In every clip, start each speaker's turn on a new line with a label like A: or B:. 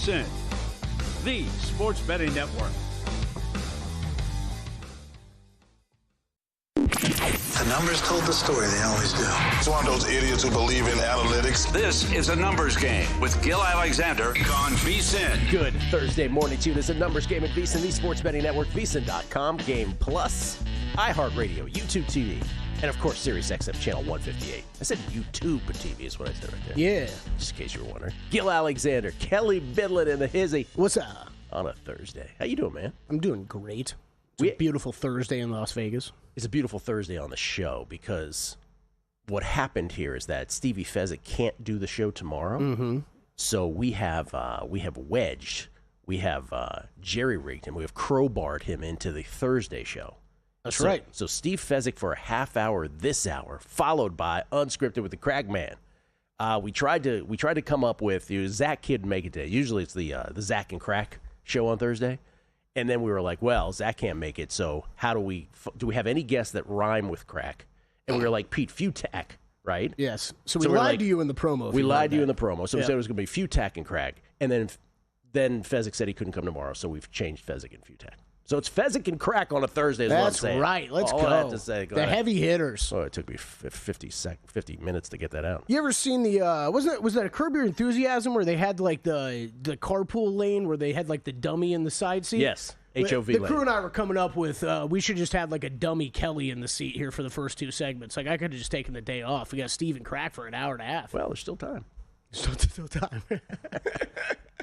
A: VSiN, the sports betting network.
B: The numbers told the story, they always do.
C: It's one of those idiots who believe in analytics.
A: This is a numbers game with Gil Alexander on VSiN.
D: Good Thursday morning to you. This is a numbers game at VSiN, the sports betting network, VSiN.com, Game Plus, iHeartRadio, YouTube TV, and of course, Sirius XM channel 158. I said YouTube TV is what I said right there.
E: Yeah.
D: Just in case you were wondering. Gil Alexander, Kelly Bidlin, and the Hizzy.
E: What's up?
D: On a Thursday. How you doing, man?
E: I'm doing great. It's a beautiful Thursday in Las Vegas.
D: It's a beautiful Thursday on the show because what happened here is that Stevie Fezzik can't do the show tomorrow.
E: Mm-hmm.
D: So we have wedged, we have jerry-rigged him, we have crowbarred him into the Thursday show.
E: That's right.
D: So Steve Fezzik for a half hour this hour, followed by Unscripted with the Cragman. We tried to come up with Zach Kidd make it today. Usually it's the Zach and Crack show on Thursday. And then we were like, well, Zach can't make it, so how do we have any guests that rhyme with crack? And we were like, Pete Futak, right?
E: Yes. So we lied to you in the promo.
D: We lied to you in the promo. So we said it was going to be Futak and crack. And then Fezzik said he couldn't come tomorrow, so we've changed Fezzik and Futak. So it's Fezzik and crack on a Thursday is what I'm saying.
E: That's right. Let's go.
D: I had to say,
E: the heavy hitters.
D: Oh, it took me 50 minutes to get that out.
E: You ever seen the, was that a Curb Your Enthusiasm where they had like the carpool lane where they had like the dummy in the side seat?
D: Yes. HOV
E: the
D: lane.
E: crew and I were coming up with, we should just have like a dummy Kelly in the seat here for the first two segments. Like I could have just taken the day off. We got Steve and Crack for an hour and a half.
D: Well, there's still time.
E: Still time.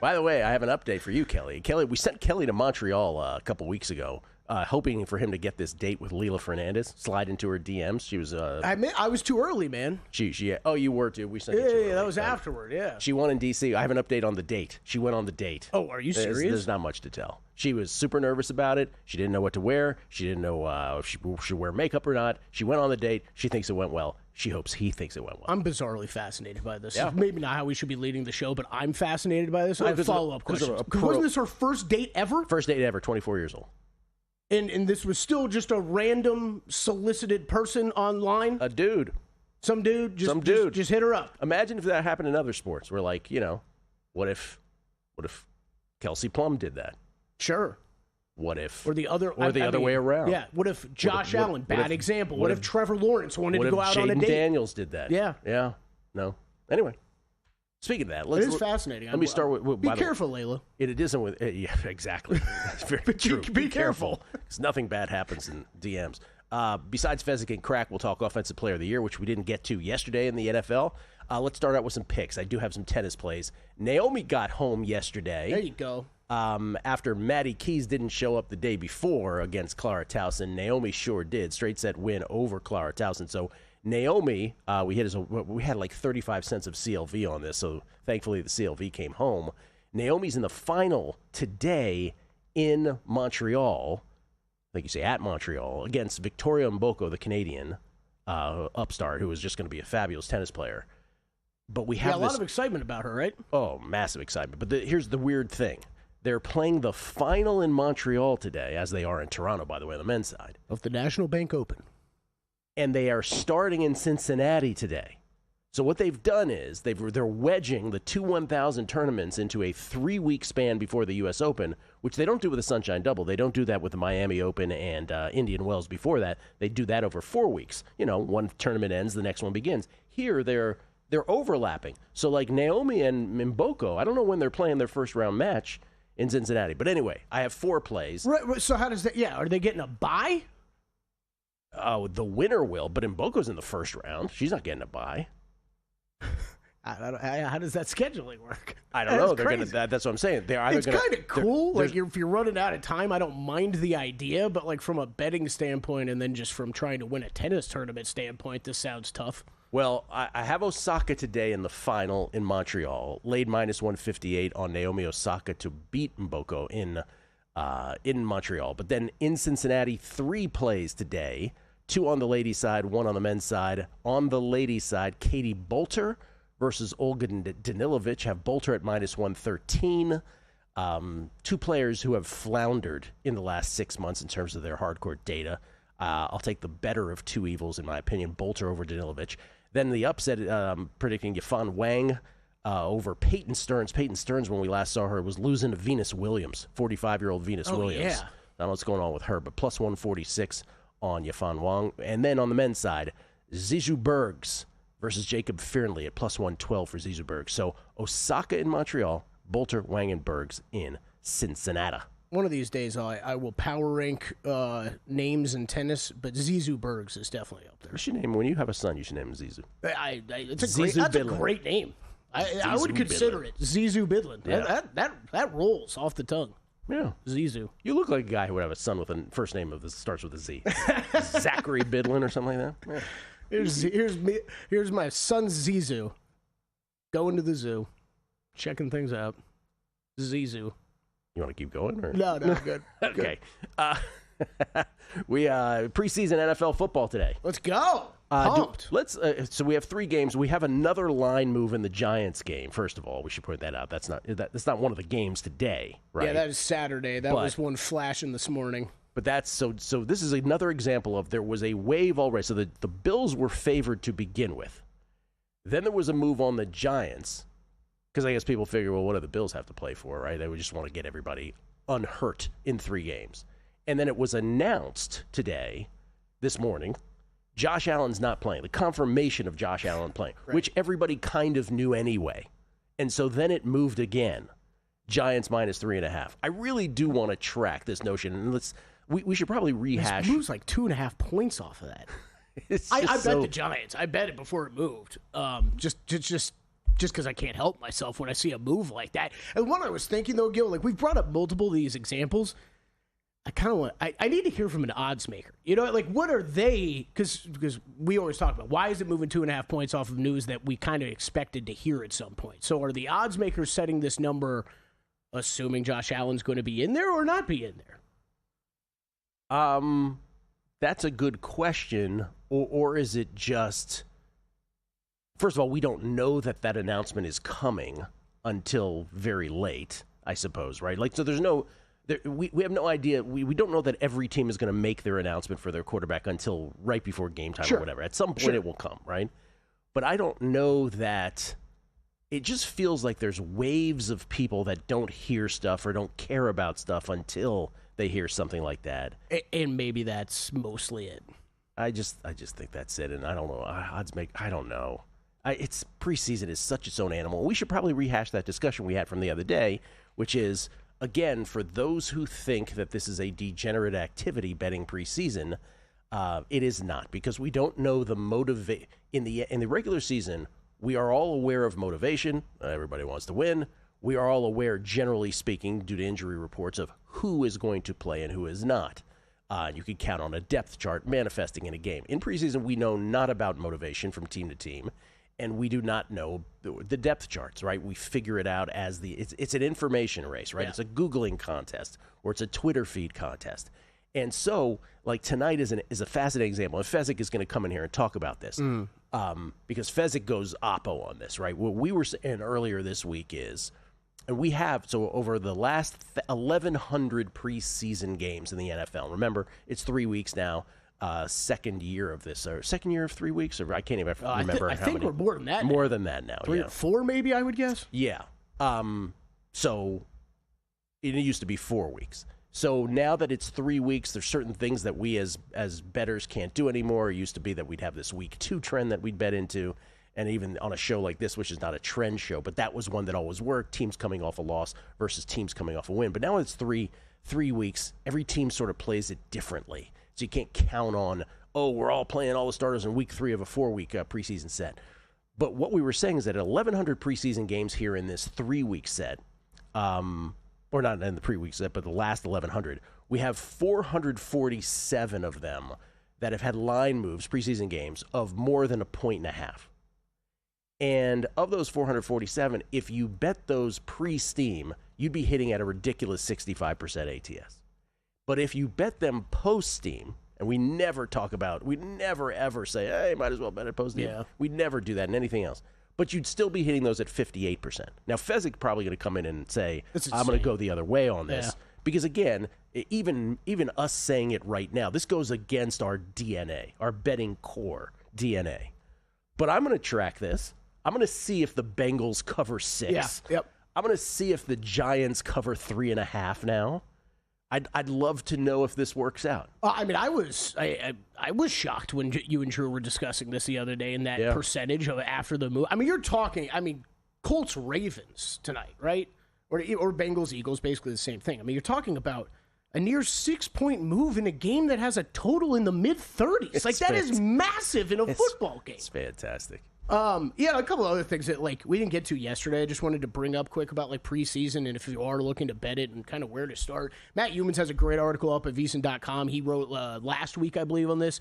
D: By the way, I have an update for you, Kelly. Kelly, we sent Kelly to Montreal a couple weeks ago, hoping for him to get this date with Leila Fernandez, slide into her DMs. She was.
E: I was too early, man.
D: Oh, you were too. We sent you too early.
E: Yeah, that was afterward. Yeah.
D: She won in D.C. I have an update on the date. She went on the date.
E: Oh, are you serious?
D: There's not much to tell. She was super nervous about it. She didn't know what to wear. She didn't know if she should wear makeup or not. She went on the date. She thinks it went well. She hopes he thinks it went well.
E: I'm bizarrely fascinated by this.
D: Yeah.
E: Maybe not how we should be leading the show, but I'm fascinated by this. I have follow-up questions.
D: Because
E: Wasn't this her first date ever?
D: First date ever, 24 years old.
E: And this was still just a random solicited person online?
D: A dude.
E: Some dude just hit her up.
D: Imagine if that happened in other sports. We're like, what if Kelsey Plum did that?
E: Sure.
D: What if?
E: Or the other
D: way around.
E: Yeah. What if Josh Allen, bad example. What if Trevor Lawrence wanted to go out on a date?
D: Daniels did that.
E: Yeah.
D: Yeah. No. Anyway. Speaking of that,
E: it is fascinating.
D: Let me start with
E: be careful, Layla.
D: It isn't with yeah, exactly. That's very true.
E: Be careful,
D: because nothing bad happens in DMs. Besides Fezzik and Crack, we'll talk Offensive Player of the Year, which we didn't get to yesterday in the NFL. Let's start out with some picks. I do have some tennis plays. Naomi got home yesterday.
E: There you go.
D: After Maddie Keys didn't show up the day before against Clara Towson, Naomi sure did. Straight set win over Clara Towson. So Naomi, we had like 35 cents of CLV on this, so thankfully the CLV came home. Naomi's in the final today in Montreal, I think you say at Montreal, against Victoria Mboko, the Canadian upstart, who is just going to be a fabulous tennis player. But we have
E: a lot of excitement about her, right?
D: Oh, massive excitement. But here's the weird thing. They're playing the final in Montreal today, as they are in Toronto, by the way, on the men's side.
E: Of the National Bank Open.
D: And they are starting in Cincinnati today. So what they've done is they're wedging the two 1,000 tournaments into a 3-week span before the U.S. Open, which they don't do with the Sunshine Double. They don't do that with the Miami Open and Indian Wells before that. They do that over 4 weeks. One tournament ends, the next one begins. Here, they're overlapping. So like Naomi and Mboko, I don't know when they're playing their first round match in Cincinnati. But anyway, I have 4 plays.
E: Right, so how does that, are they getting a bye?
D: Oh, the winner will, but Mboko's in the first round. She's not getting a bye.
E: How does that scheduling work?
D: I don't know. That's what I'm saying.
E: It's kind of cool. Like if you're running out of time, I don't mind the idea, but like from a betting standpoint, and then just from trying to win a tennis tournament standpoint, this sounds tough.
D: Well, I have Osaka today in the final in Montreal. Laid minus 158 on Naomi Osaka to beat Mboko in Montreal. But then in Cincinnati, 3 plays today. 2 on the ladies' side, 1 on the men's side. On the ladies' side, Katie Bolter versus Olga Danilovic have Bolter at minus 113. 2 players who have floundered in the last 6 months in terms of their hardcore data. I'll take the better of 2 evils, in my opinion, Bolter over Danilovic. Then the upset, predicting Yifan Wang over Peyton Stearns. Peyton Stearns, when we last saw her, was losing to Venus Williams, 45-year-old Venus Williams.
E: Yeah.
D: I don't know what's going on with her, but plus 146 on Yafan Wang. And then on the men's side, Zizou Bergs versus Jacob Fearnley at plus 112 for Zizou Bergs. So Osaka in Montreal, Bolter, Wang, and Bergs in Cincinnati.
E: One of these days, I will power rank names in tennis, but Zizou Bergs is definitely up there.
D: You should name, when you have a son, you should name him Zizou.
E: That's a great name. I would consider it Zizou Bidlin.
D: Yeah.
E: That rolls off the tongue.
D: Yeah.
E: Zizou.
D: You look like a guy who would have a son with a first name that starts with a Z. Zachary Bidlin or something like that. Yeah.
E: Here's my son Zizou going to the zoo, checking things out. Zizou.
D: You want to keep going? Or?
E: No, good.
D: Okay. We preseason NFL football today.
E: Let's go. Pumped.
D: So we have 3 games. We have another line move in the Giants game. First of all, we should point that out. That's not one of the games today, right?
E: Yeah, that is Saturday. That was one flashing this morning.
D: But that's so this is another example of there was a wave already. So the Bills were favored to begin with. Then there was a move on the Giants because I guess people figure, well, what do the Bills have to play for, right? They would just want to get everybody unhurt in 3 games. And then it was announced today, this morning, Josh Allen's not playing. The confirmation of Josh Allen playing, right, which everybody kind of knew anyway. And so then it moved again. Giants minus 3.5. I really do want to track this notion, and we should probably rehash.
E: It moves like 2.5 points off of that. I bet the Giants. I bet it before it moved. Just because I can't help myself when I see a move like that. And what I was thinking though, Gil, like we've brought up multiple of these examples. I kind of want. I need to hear from an odds maker. You know, like what are they? Because we always talk about why is it moving 2.5 points off of news that we kind of expected to hear at some point. So are the odds makers setting this number, assuming Josh Allen's going to be in there or not be in there?
D: That's a good question. Or is it just? First of all, we don't know that announcement is coming until very late, I suppose, right? Like, so there's no. We have no idea. We don't know that every team is going to make their announcement for their quarterback until right before game time or whatever. At some point it will come, right? But I don't know that. It just feels like there's waves of people that don't hear stuff or don't care about stuff until they hear something like that.
E: And maybe that's mostly it.
D: I just think that's it, and I don't know. I don't know. It's preseason is such its own animal. We should probably rehash that discussion we had from the other day, which is, again, for those who think that this is a degenerate activity, betting preseason, it is not, because we don't know the in the regular season. We are all aware of motivation. Everybody wants to win. We are all aware, generally speaking, due to injury reports, of who is going to play and who is not. You can count on a depth chart manifesting in a game. In preseason, we know not about motivation from team to team, and we do not know the depth charts, right? We figure it out as it's an information race, right? Yeah. It's a Googling contest, or it's a Twitter feed contest. And so, like, tonight is a fascinating example. And Fezzik is going to come in here and talk about this. Because Fezzik goes oppo on this, right? What we were saying earlier this week is, and we have, so over the last 1,100 preseason games in the NFL, remember, it's 3 weeks now, second year of this, or second year of 3 weeks, or I can't even remember
E: I think we're more than that.
D: More than that now,
E: 3 or 4 maybe, I would guess.
D: Yeah. So it used to be 4 weeks. So now that it's 3 weeks, there's certain things that we as bettors can't do anymore. It used to be that we'd have this week 2 trend that we'd bet into, and even on a show like this, which is not a trend show, but that was one that always worked, teams coming off a loss versus teams coming off a win. But now it's three weeks, every team sort of plays it differently. So you can't count on, we're all playing all the starters in week 3 of a 4-week preseason set. But what we were saying is that 1,100 preseason games here in this 3-week set, or not in the pre-week set, but the last 1,100, we have 447 of them that have had line moves, preseason games, of more than 1.5 points. And of those 447, if you bet those pre-Steam, you'd be hitting at a ridiculous 65% ATS. But if you bet them post-Steam, and we never ever say, hey, might as well bet it post-Steam. Yeah. We'd never do that in anything else. But you'd still be hitting those at 58%. Now, Fezzik probably going to come in and say, I'm going to go the other way on this. Yeah. Because, again, even us saying it right now, this goes against our DNA, our betting core DNA. But I'm going to track this. I'm going to see if the Bengals cover 6.
E: Yeah. Yep.
D: I'm going to see if the Giants cover 3.5 now. I'd love to know if this works out.
E: I mean, I was shocked when you and Drew were discussing this the other day in that percentage of after the move. I mean, you're talking, Colts Ravens tonight, right? Or Bengals Eagles, basically the same thing. I mean, you're talking about a near 6-point move in a game that has a total in the mid-30s. That is massive in a football game.
D: It's fantastic.
E: A couple other things that we didn't get to yesterday. I just wanted to bring up quick about preseason and if you are looking to bet it and kind of where to start. Matt Humans has a great article up at VSiN.com. He wrote last week, I believe, on this.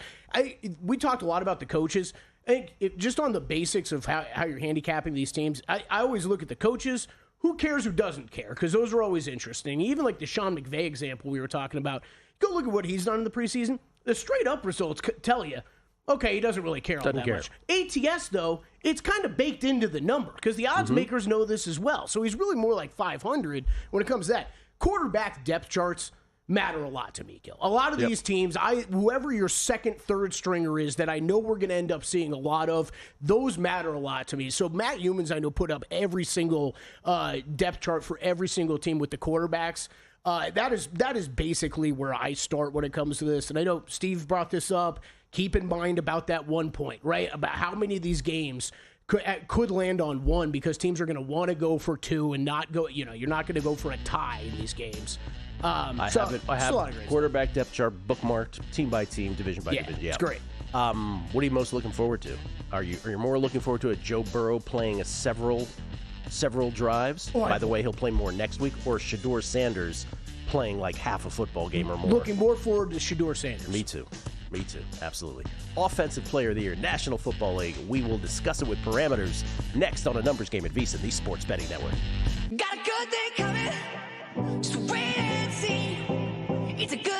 E: We talked a lot about the coaches. I think just on the basics of how you're handicapping these teams, I always look at the coaches. Who cares who doesn't care? Because those are always interesting. Even the Sean McVay example we were talking about. Go look at what he's done in the preseason. The straight-up results tell you, okay, he doesn't really care all that much. ATS, though, it's kind of baked into the number because the odds makers know this as well. So he's really more like 500 when it comes to that. Quarterback depth charts matter a lot to me, Gil. A lot of these teams, whoever your second, third stringer is that I know we're going to end up seeing a lot of, those matter a lot to me. So Matt Humans, I know, put up every single depth chart for every single team with the quarterbacks. That is basically where I start when it comes to this. And I know Steve brought this up. Keep in mind about that 1 point, right? About how many of these games could land on 1 because teams are going to want to go for 2 and not go, you're not going to go for a tie in these games. I have quarterback depth chart bookmarked, team by team, division by division. Yeah, it's great.
D: What are you most looking forward to? Are you more looking forward to a Joe Burrow playing several drives? By the way, he'll play more next week, or Shedeur Sanders playing half a football game or more?
E: Looking more forward to Shedeur Sanders.
D: Me too, absolutely. Offensive Player of the Year, National Football League. We will discuss it with parameters next on a numbers game at VSiN, the Sports Betting Network.
F: Got a good thing coming, just wait and see. It's a good.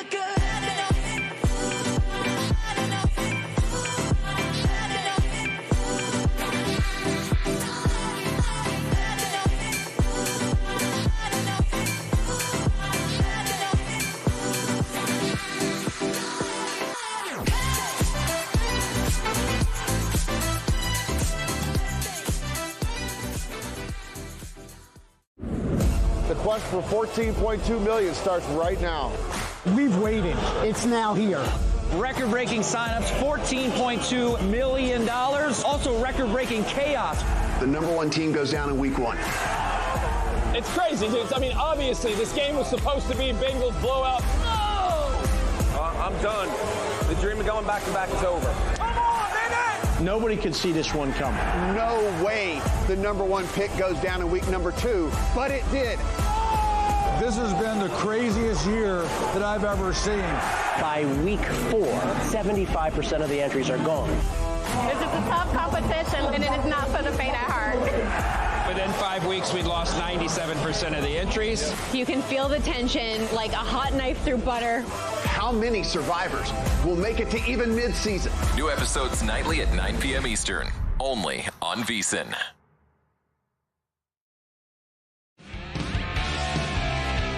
G: The quest for $14.2 million starts right now.
H: We've waited. It's now here.
I: Record-breaking signups, $14.2 million. Also record-breaking chaos.
J: The number 1 team goes down in week 1.
K: It's crazy, dudes. Obviously, this game was supposed to be Bengals blowout. No!
L: I'm done. The dream of going back-to-back is over.
K: Come on, baby!
G: Nobody could see this one coming.
J: No way the number 1 pick goes down in week number 2, but it did.
H: This has been the craziest year that I've ever seen.
M: By week 4, 75% of the entries are gone.
N: This is a tough competition, and it is not for the faint at heart.
O: Within 5 weeks, we'd lost 97% of the entries.
N: You can feel the tension like a hot knife through butter.
J: How many survivors will make it to even mid-season?
P: New episodes nightly at 9 p.m. Eastern, only on VSiN.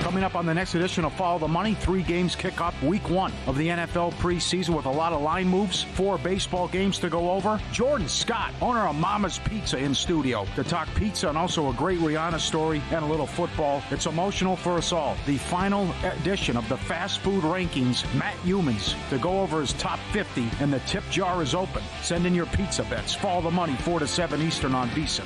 Q: Coming up on the next edition of Follow the Money, 3 games kick off week 1 of the NFL preseason with a lot of line moves, 4 baseball games to go over. Jordan Scott, owner of Mama's Pizza, in studio to talk pizza and also a great Rihanna story and a little football. It's emotional for us all. The final edition of the fast food rankings, Matt Humans, to go over his top 50, and the tip jar is open. Send in your pizza bets. Follow the Money, 4 to 7 Eastern on VSiN.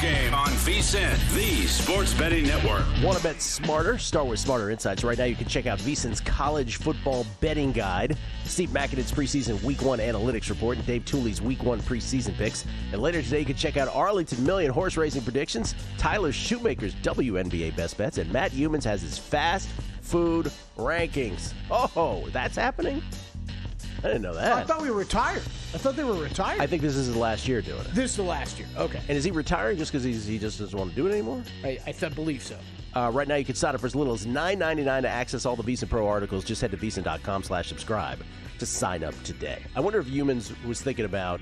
A: Game on VSiN, the sports betting network.
D: Want to bet smarter? Start with Smarter Insights. Right now you can check out VSiN's college football betting guide, Steve McAdoo's preseason Week 1 analytics report, and Dave Tooley's Week 1 preseason picks. And later today you can check out Arlington Million horse racing predictions, Tyler Shoemaker's WNBA best bets, and Matt Humans has his fast food rankings. Oh, that's happening? I didn't know that.
E: I thought we were retired. I thought they were retired.
D: I think this is his last year doing it.
E: This is the last year. Okay.
D: And is he retiring just because he just doesn't want to do it anymore?
E: I believe so.
D: Right now, you can sign up for as little as $9.99 to access all the VSiN Pro articles. Just head to VSiN.com/subscribe to sign up today. I wonder if Humans was thinking about,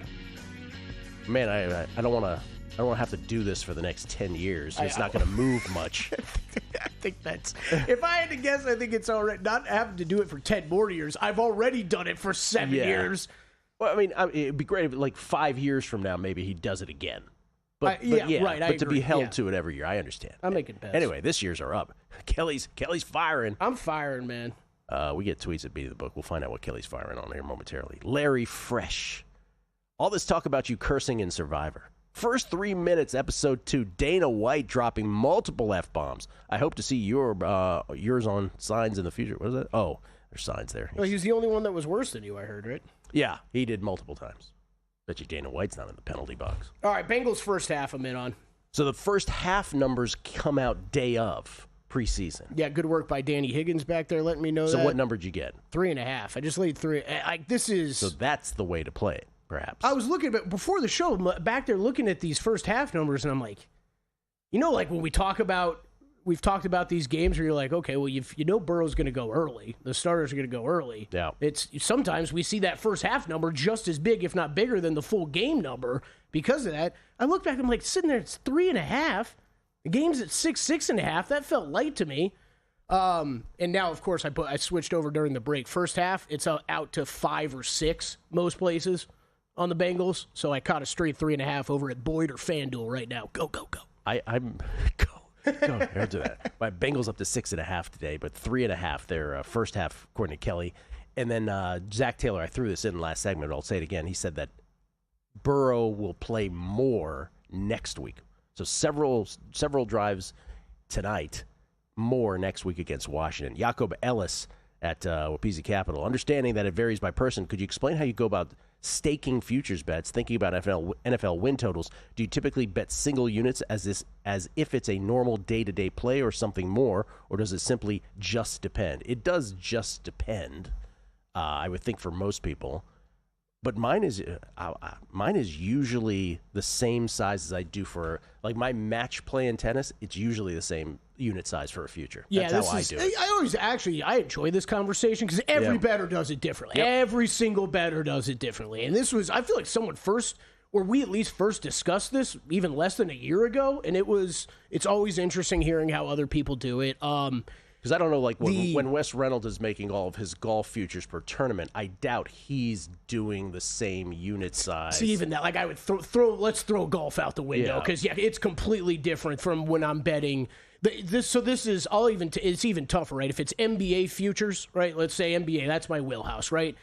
D: man, I don't want to have to do this for the next 10 years. It's not going to move much.
E: I think that's, if I had to guess, I think it's all right. Not having to do it for 10 more years. I've already done it for 7 years.
D: Well, I mean, it'd be great if, like, 5 years from now, maybe he does it again. But
E: right.
D: But to be held to it every year, I understand.
E: I'm making bets.
D: Anyway, this year's are up. Kelly's firing.
E: I'm firing, man.
D: We get tweets at Beat of the Book. We'll find out what Kelly's firing on here momentarily. Larry Fresh. All this talk about you cursing in Survivor. First 3 minutes, episode 2, Dana White dropping multiple F-bombs. I hope to see yours on signs in the future. What is that? Oh, there's signs there.
E: Well, he was the only one that was worse than you, I heard, right?
D: Yeah, he did multiple times. Bet you Dana White's not in the penalty box.
E: All right, Bengals first half I'm in on.
D: So the first half numbers come out day of preseason.
E: Yeah, good work by Danny Higgins back there letting me know that.
D: So what number did you get?
E: 3.5. I just laid 3.
D: So that's the way to play it. Perhaps.
E: I was looking at before the show back there looking at these first half numbers, and I'm like, like when we've talked about these games where you're like, okay, well, Burrow's going to go early, the starters are going to go early.
D: Yeah.
E: It's sometimes we see that first half number just as big, if not bigger, than the full game number. Because of that, I look back, I'm like sitting there, it's 3.5. The game's at 6.5. That felt light to me. And now, of course, I switched over during the break. First half, it's out to 5 or 6 most places on the Bengals, so I caught a straight 3.5 over at Boyd or FanDuel right now. Go.
D: I'm go. I'll do that. My Bengals up to 6.5 today, but 3.5 their first half, according to Kelly. And then Zach Taylor, I threw this in last segment, but I'll say it again. He said that Burrow will play more next week. So several drives tonight, more next week against Washington. Jacob Ellis at Wapisi Capital. Understanding that it varies by person, could you explain how you go about staking futures bets, thinking about NFL win totals? Do you typically bet single units as if it's a normal day-to-day play or something more, or does it simply just depend? It does just depend, I would think, for most people. But mine is usually the same size as I do for, like, my match play in tennis. It's usually the same unit size for a future. That's how I do it.
E: I enjoy this conversation because every bettor does it differently.
D: Yep.
E: Every single bettor does it differently. And this was, I feel like someone first, or we at least first discussed this even less than a year ago. And it's always interesting hearing how other people do it.
D: Because I don't know, like, when Wes Reynolds is making all of his golf futures per tournament, I doubt he's doing the same unit size.
E: See, even that, like, I would let's throw golf out the window because it's completely different from when I'm betting. It's even tougher, right? If it's NBA futures, right? Let's say NBA, that's my wheelhouse, right?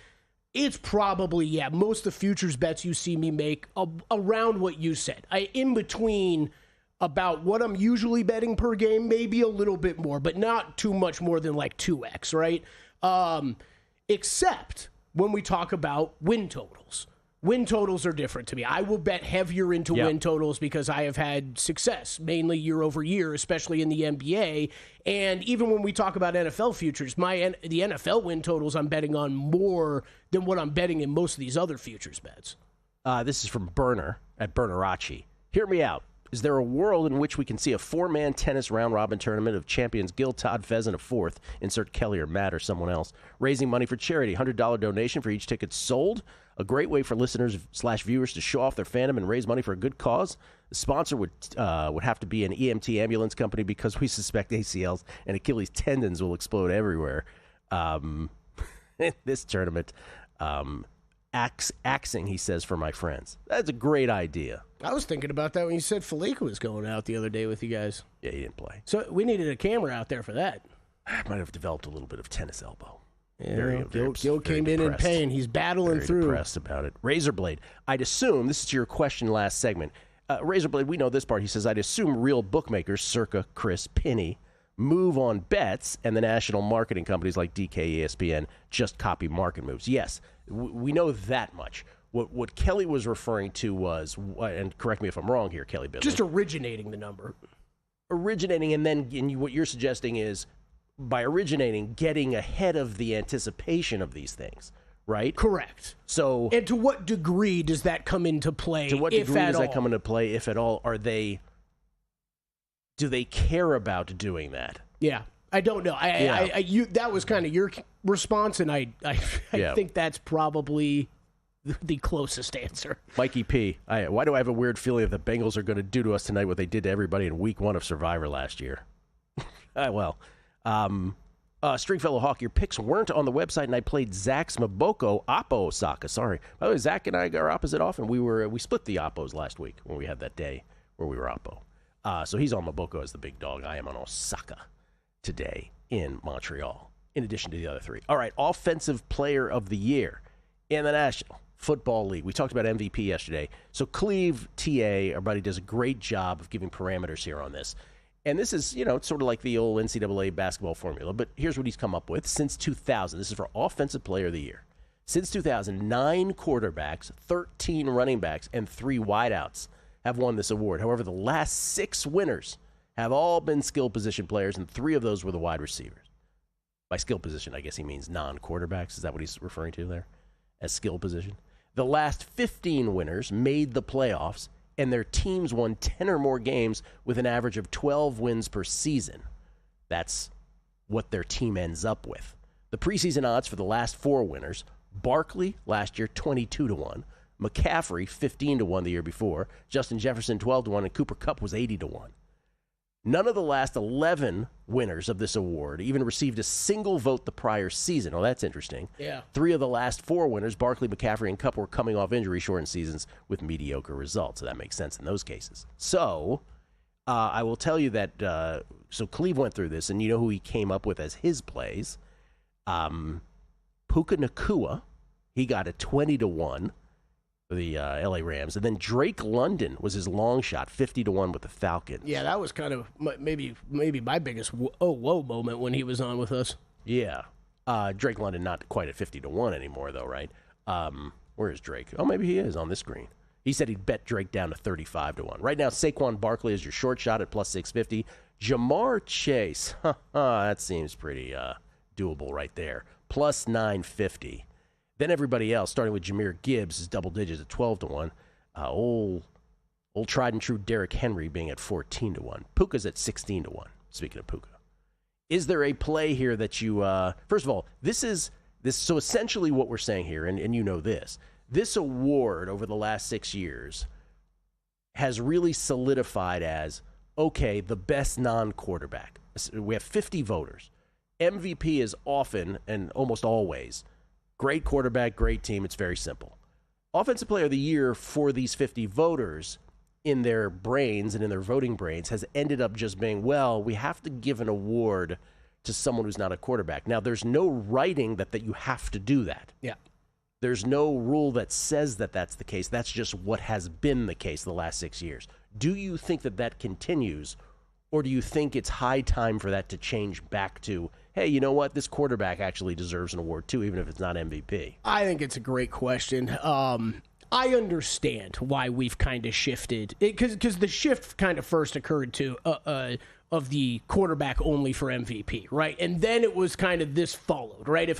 E: It's probably, most of the futures bets you see me make around what you said. In between about what I'm usually betting per game, maybe a little bit more, but not too much more than like 2x, right? Except when we talk about win totals. Win totals are different to me. I will bet heavier into win totals because I have had success, mainly year over year, especially in the NBA. And even when we talk about NFL futures, the NFL win totals I'm betting on more than what I'm betting in most of these other futures bets.
D: This is from Burner at Bernerachi. Hear me out. Is there a world in which we can see a 4-man tennis round-robin tournament of champions Gil, Todd, Fez, and a fourth, insert Kelly or Matt or someone else, raising money for charity, $100 donation for each ticket sold? A great way for listeners/viewers to show off their fandom and raise money for a good cause. The sponsor would have to be an EMT ambulance company because we suspect ACLs and Achilles tendons will explode everywhere. This tournament, axing, he says, for my friends. That's a great idea.
E: I was thinking about that when you said Felica was going out the other day with you guys.
D: Yeah, he didn't play.
E: So we needed a camera out there for that.
D: I might have developed a little bit of tennis elbow.
E: Yeah, Gil came in pain. He's battling through.
D: Depressed about it. Razorblade. I'd assume, this is to your question last segment, Razorblade, we know this part. He says, I'd assume real bookmakers, circa Chris Pinney, move on bets, and the national marketing companies like DK, ESPN just copy market moves. Yes, we know that much. What Kelly was referring to was, and correct me if I'm wrong here, Kelly Bidley.
E: Just originating the number.
D: Originating, and then what you're suggesting is, by originating, getting ahead of the anticipation of these things. Right?
E: Correct.
D: So,
E: and to what degree does that come into play?
D: To what degree does that come into play, if at all? Do they care about doing that?
E: Yeah, I don't know. That was kind of your response, and I think that's probably the closest answer.
D: Mikey P, why do I have a weird feeling that the Bengals are going to do to us tonight what they did to everybody in Week 1 of Survivor last year? Stringfellow Hawk, your picks weren't on the website, and I played Zach's Maboko Oppo Osaka. Sorry. By the way, Zach and I are opposite off, and we split the Oppos last week when we had that day where we were Oppo. So he's on Maboko as the big dog. I am on Osaka today in Montreal, in addition to the other three. All right, Offensive Player of the Year in the National Football League. We talked about MVP yesterday. So Cleve, TA, our buddy, does a great job of giving parameters here on this. And this is, it's sort of like the old NCAA basketball formula, but here's what he's come up with. Since 2000, this is for Offensive Player of the Year. Since 2000, 9 quarterbacks, 13 running backs, and 3 wideouts have won this award. However, the last 6 winners have all been skill position players, and 3 of those were the wide receivers. By skill position, I guess he means non-quarterbacks. Is that what he's referring to there as skill position? The last 15 winners made the playoffs, and their teams won 10 or more games with an average of 12 wins per season. That's what their team ends up with. The preseason odds for the last 4 winners, Barkley last year 22-1, McCaffrey 15-1 the year before, Justin Jefferson 12-1, and Cooper Kupp was 80-1. None of the last 11 winners of this award even received a single vote the prior season. Oh, that's interesting.
E: Yeah.
D: 3 of the last 4 winners, Barkley, McCaffrey, and Kupp, were coming off injury-shortened seasons with mediocre results. So that makes sense in those cases. So I will tell you that, so Cleve went through this, and you know who he came up with as his plays? Puka Nacua, he got a 20-1. The LA Rams. And then Drake London was his long shot, 50-1 with the Falcons.
E: Yeah, that was kind of maybe my biggest whoa moment when he was on with us.
D: Yeah. Drake London not quite at 50-1 anymore, though, right? Where is Drake? Oh, maybe he is on this screen. He said he'd bet Drake down to 35-1. Right now, Saquon Barkley is your short shot at plus 650. Jamar Chase, that seems pretty doable right there, plus 950. Then everybody else, starting with Jahmyr Gibbs, is double digits at 12-1. Old tried and true Derrick Henry being at 14-1. Puka's at 16-1. Speaking of Puka, is there a play here that you? First of all, this. So essentially, what we're saying here, and you know this award over the last 6 years has really solidified as the best non-quarterback. We have 50 voters. MVP is often and almost always. Great quarterback, great team. It's very simple. Offensive Player of the Year for these 50 voters in their brains and in their voting brains has ended up just being, we have to give an award to someone who's not a quarterback. Now, there's no writing that you have to do that.
E: Yeah.
D: There's no rule that says that that's the case. That's just what has been the case the last 6 years. Do you think that continues, or do you think it's high time for that to change back to, hey, you know what? This quarterback actually deserves an award, too, even if it's not MVP.
E: I think it's a great question. I understand why we've kind of shifted. Because the shift kind of first occurred to of the quarterback only for MVP, right? And then it was kind of this followed, right? If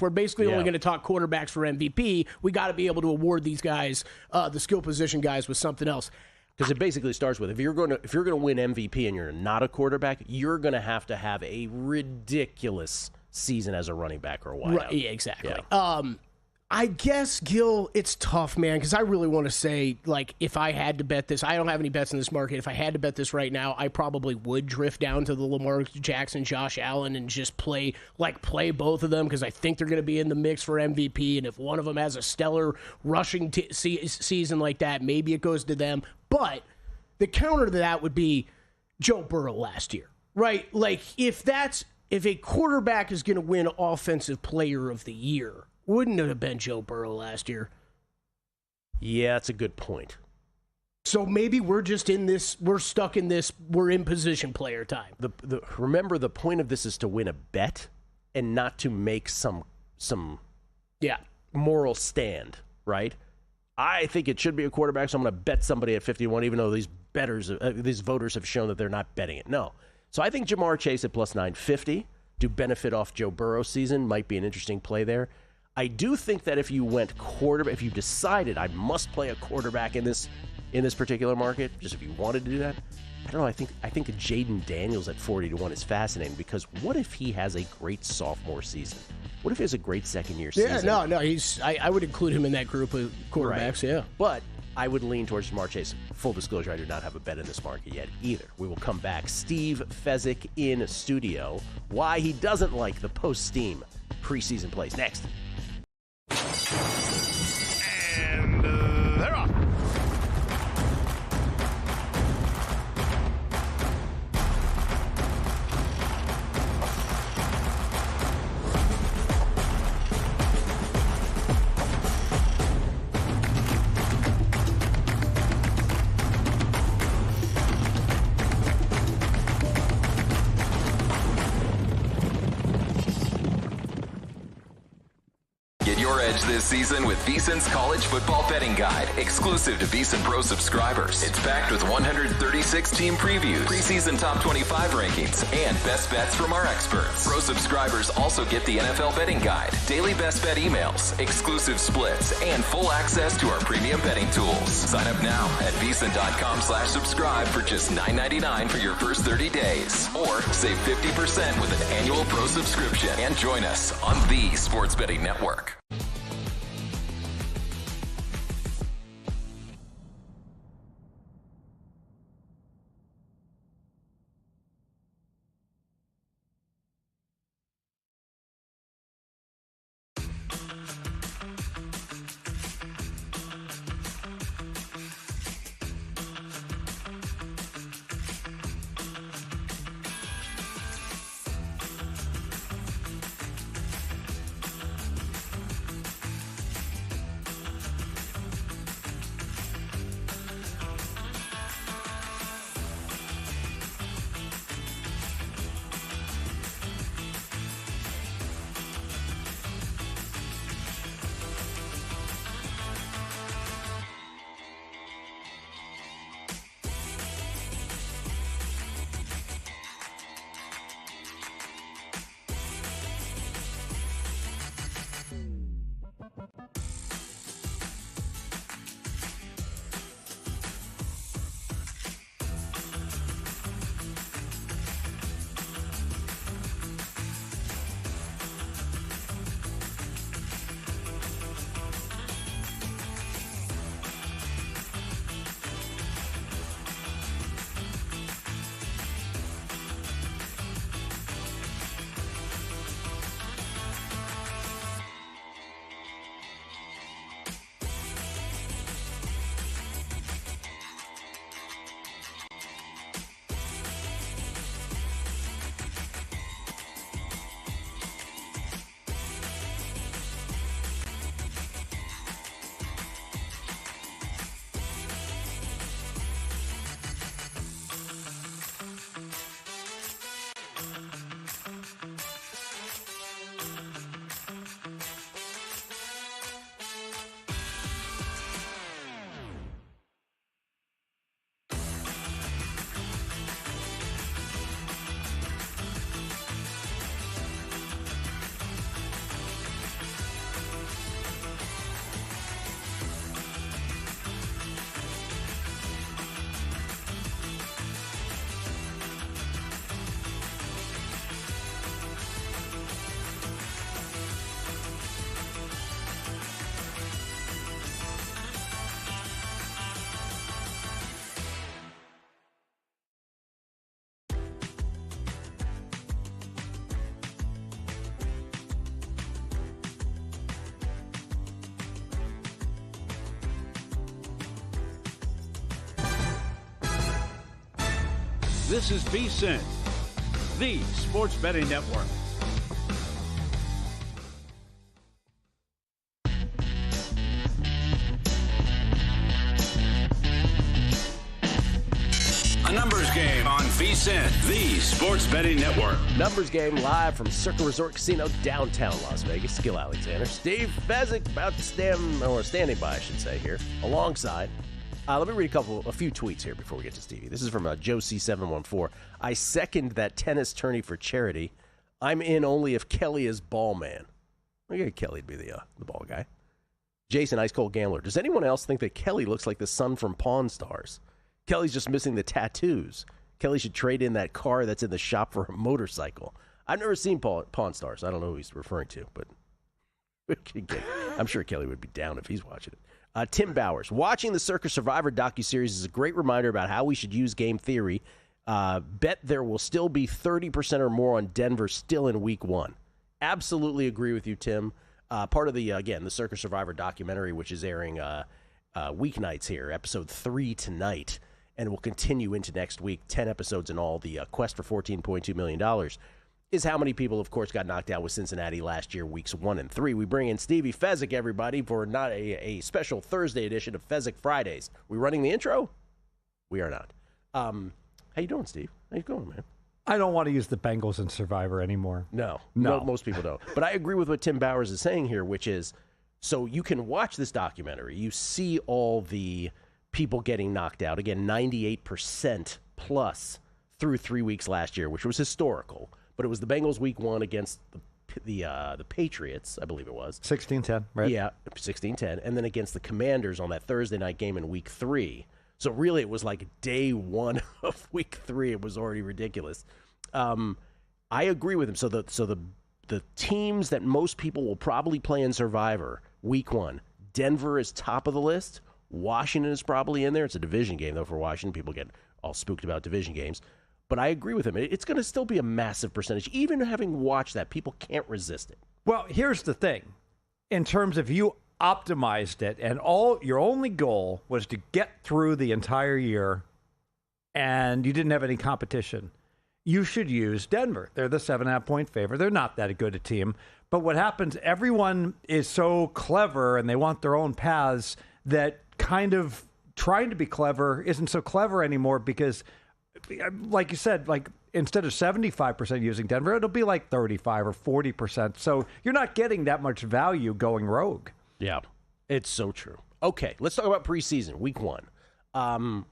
E: we're basically only going to talk quarterbacks for MVP, we got to be able to award these guys, the skill position guys, with something else.
D: Because it basically starts with if you're going to win MVP and you're not a quarterback, you're going to have a ridiculous season as a running back or a wideout.
E: Right, yeah, exactly. Yeah. I guess, Gil, it's tough, man, because I really want to say, if I had to bet this, I don't have any bets in this market. If I had to bet this right now, I probably would drift down to the Lamar Jackson, Josh Allen, and just play both of them, because I think they're going to be in the mix for MVP, and if one of them has a stellar rushing season like that, maybe it goes to them. But the counter to that would be Joe Burrow last year, right? If a quarterback is going to win Offensive Player of the Year, wouldn't it have been Joe Burrow last year?
D: Yeah, that's a good point.
E: So maybe we're just in this, we're stuck in this, we're in position player time.
D: Remember, the point of this is to win a bet and not to make some moral stand, right? I think it should be a quarterback, so I'm going to bet somebody at 51, even though these voters have shown that they're not betting it. No. So I think Jamar Chase at plus 950 to benefit off Joe Burrow's season might be an interesting play there. I do think that if you went quarterback, if you decided I must play a quarterback in this particular market, just if you wanted to do that, I don't know. I think Jaden Daniels at 40-1 is fascinating because what if he has a great sophomore season? What if he has a great second-year season?
E: Yeah, no, I would include him in that group of quarterbacks,
D: right. Yeah. But I would lean towards Jamar Chase. Full disclosure, I do not have a bet in this market yet either. We will come back. Steve Fezzik in studio. Why he doesn't like the post-Steam preseason plays. Next.
R: And they're off.
P: This season with VSiN's College Football Betting Guide, exclusive to VSiN Pro subscribers. It's packed with 136 team previews, preseason top 25 rankings, and best bets from our experts. Pro subscribers also get the NFL Betting Guide, daily best bet emails, exclusive splits, and full access to our premium betting tools. Sign up now at VSiN.com/subscribe for just $9.99 for your first 30 days. Or save 50% with an annual Pro subscription and join us on the Sports Betting Network.
S: This is VSiN, the Sports Betting Network.
A: Game on VSiN, the Sports Betting Network.
D: Numbers Game live from Circa Resort Casino, downtown Las Vegas. Gil Alexander, Steve Fezzik, about to standing by, I should say, here, alongside. Let me read a few tweets here before we get to Stevie. This is from Joe C714. I second that tennis tourney for charity. I'm in only if Kelly is ball man. I get Kelly to be the ball guy. Jason, Ice Cold Gambler. Does anyone else think that Kelly looks like the son from Pawn Stars? Kelly's just missing the tattoos. Kelly should trade in that car that's in the shop for a motorcycle. I've never seen Pawn Stars. I don't know who he's referring to, but I'm sure Kelly would be down if he's watching it. Tim Bowers. Watching the Circa Survivor docuseries is a great reminder about how we should use game theory. Bet there will still be 30% or more on Denver still in week 1. Absolutely agree with you, Tim. Part of the Circa Survivor documentary, which is airing weeknights here, episode 3 tonight, and will continue into next week, 10 episodes in all, the quest for $14.2 million, is how many people, of course, got knocked out with Cincinnati last year, weeks 1 and 3. We bring in Stevie Fezzik, everybody, for not a special Thursday edition of Fezzik Fridays. We running the intro? We are not. How you doing, Steve? How you going, man?
T: I don't want to use the Bengals in Survivor anymore.
D: No. Most people don't. But I agree with what Tim Bowers is saying here, which is, so you can watch this documentary. You see all the people getting knocked out. Again, 98% plus through 3 weeks last year, which was historical. But it was the Bengals week 1 against the Patriots, I believe it was.
T: 16-10, right?
D: Yeah, 16-10. And then against the Commanders on that Thursday night game in week 3. So really, it was like day 1 of week 3. It was already ridiculous. I agree with him. So the teams that most people will probably play in Survivor week 1, Denver is top of the list. Washington is probably in there. It's a division game, though, for Washington. People get all spooked about division games. But I agree with him. It's going to still be a massive percentage. Even having watched that, people can't resist it.
T: Well, here's the thing. In terms of you optimized it, and your only goal was to get through the entire year, and you didn't have any competition, you should use Denver. They're the 7.5-point favorite. They're not that good a team. But what happens, everyone is so clever, and they want their own paths, that kind of trying to be clever isn't so clever anymore, because, like you said, like instead of 75% using Denver, it'll be like 35 or 40%. So you're not getting that much value going rogue.
D: Yeah, it's so true. Okay, let's talk about preseason, week 1.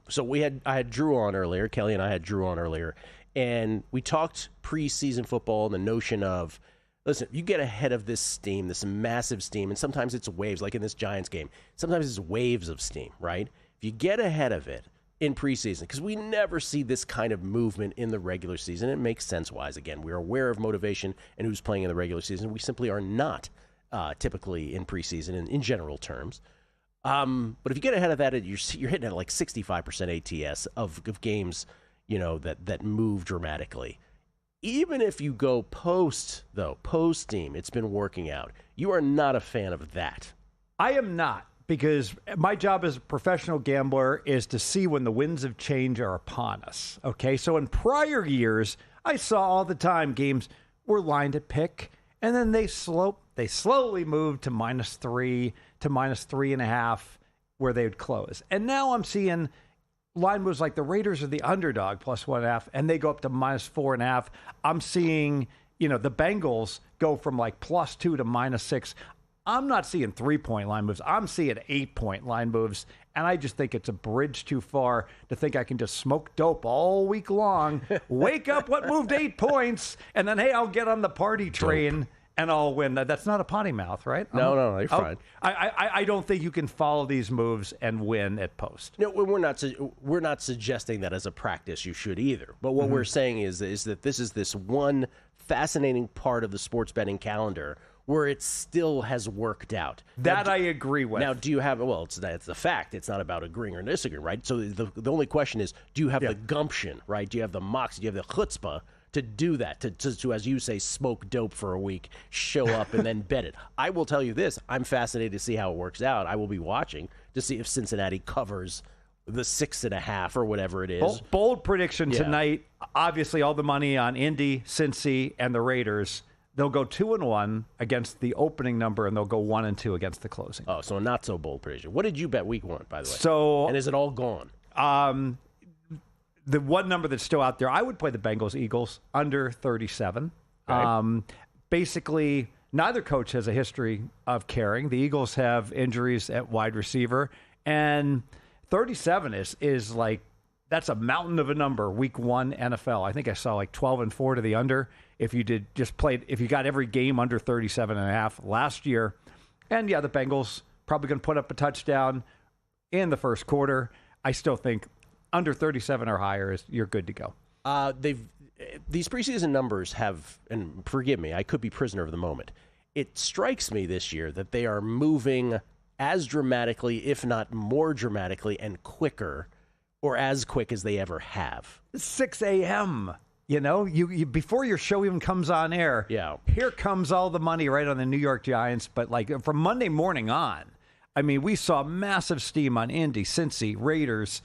D: So I had Drew on earlier. Kelly and I had Drew on earlier, and we talked preseason football and the notion of, listen, you get ahead of this steam, this massive steam, and sometimes it's waves, like in this Giants game. Sometimes it's waves of steam, right? If you get ahead of it in preseason, because we never see this kind of movement in the regular season, it makes sense-wise. Again, we're aware of motivation and who's playing in the regular season. We simply are not. Typically in preseason in general terms. But if you get ahead of that, you're hitting at like 65% ATS of games, that move dramatically. Even if you go post-steam, it's been working out. You are not a fan of that.
T: I am not, because my job as a professional gambler is to see when the winds of change are upon us. Okay, so in prior years, I saw all the time games were lined at pick, and then they slowly moved to -3 to -3.5 where they would close. And now I'm seeing line moves like the Raiders are the underdog +1.5, and they go up to -4.5. I'm seeing, the Bengals go from like +2 to -6. I'm not seeing 3-point line moves. I'm seeing 8-point line moves. And I just think it's a bridge too far to think I can just smoke dope all week long, wake up what moved 8 points, and then, hey, I'll get on the party train and I'll win. That's not a potty mouth, right?
D: No, you're fine.
T: I don't think you can follow these moves and win at post.
D: No, we're not suggesting that as a practice you should either. But what we're saying is that this is this one fascinating part of the sports betting calendar where it still has worked out.
T: That I agree with.
D: Now, do you have, it's a fact. It's not about agreeing or disagreeing, right? So the only question is, do you have the gumption, right? Do you have the moxie? Do you have the chutzpah to do that, to, as you say, smoke dope for a week, show up, and then bet it? I will tell you this. I'm fascinated to see how it works out. I will be watching to see if Cincinnati covers the 6.5 or whatever it is.
T: Bold prediction tonight. Obviously, all the money on Indy, Cincy, and the Raiders. They'll go 2-1 against the opening number, and they'll go 1-2 against the closing.
D: Oh, so a not so bold prediction. What did you bet week 1, by the way?
T: So,
D: and is it all gone?
T: the one number that's still out there, I would play the Bengals-Eagles under 37.
D: Okay.
T: Basically, neither coach has a history of caring. The Eagles have injuries at wide receiver, and 37 is like, that's a mountain of a number. Week 1 NFL. I think I saw like 12-4 to the under. If you if you got every game under 37.5 last year. And yeah, the Bengals probably going to put up a touchdown in the first quarter. I still think under 37 or higher you're good to go.
D: These preseason numbers have, and forgive me, I could be prisoner of the moment. It strikes me this year that they are moving as dramatically, if not more dramatically and quicker, or as quick as they ever have.
T: 6 a.m., you before your show even comes on air, here comes all the money right on the New York Giants. But like from Monday morning on, I mean, we saw massive steam on Indy, Cincy, Raiders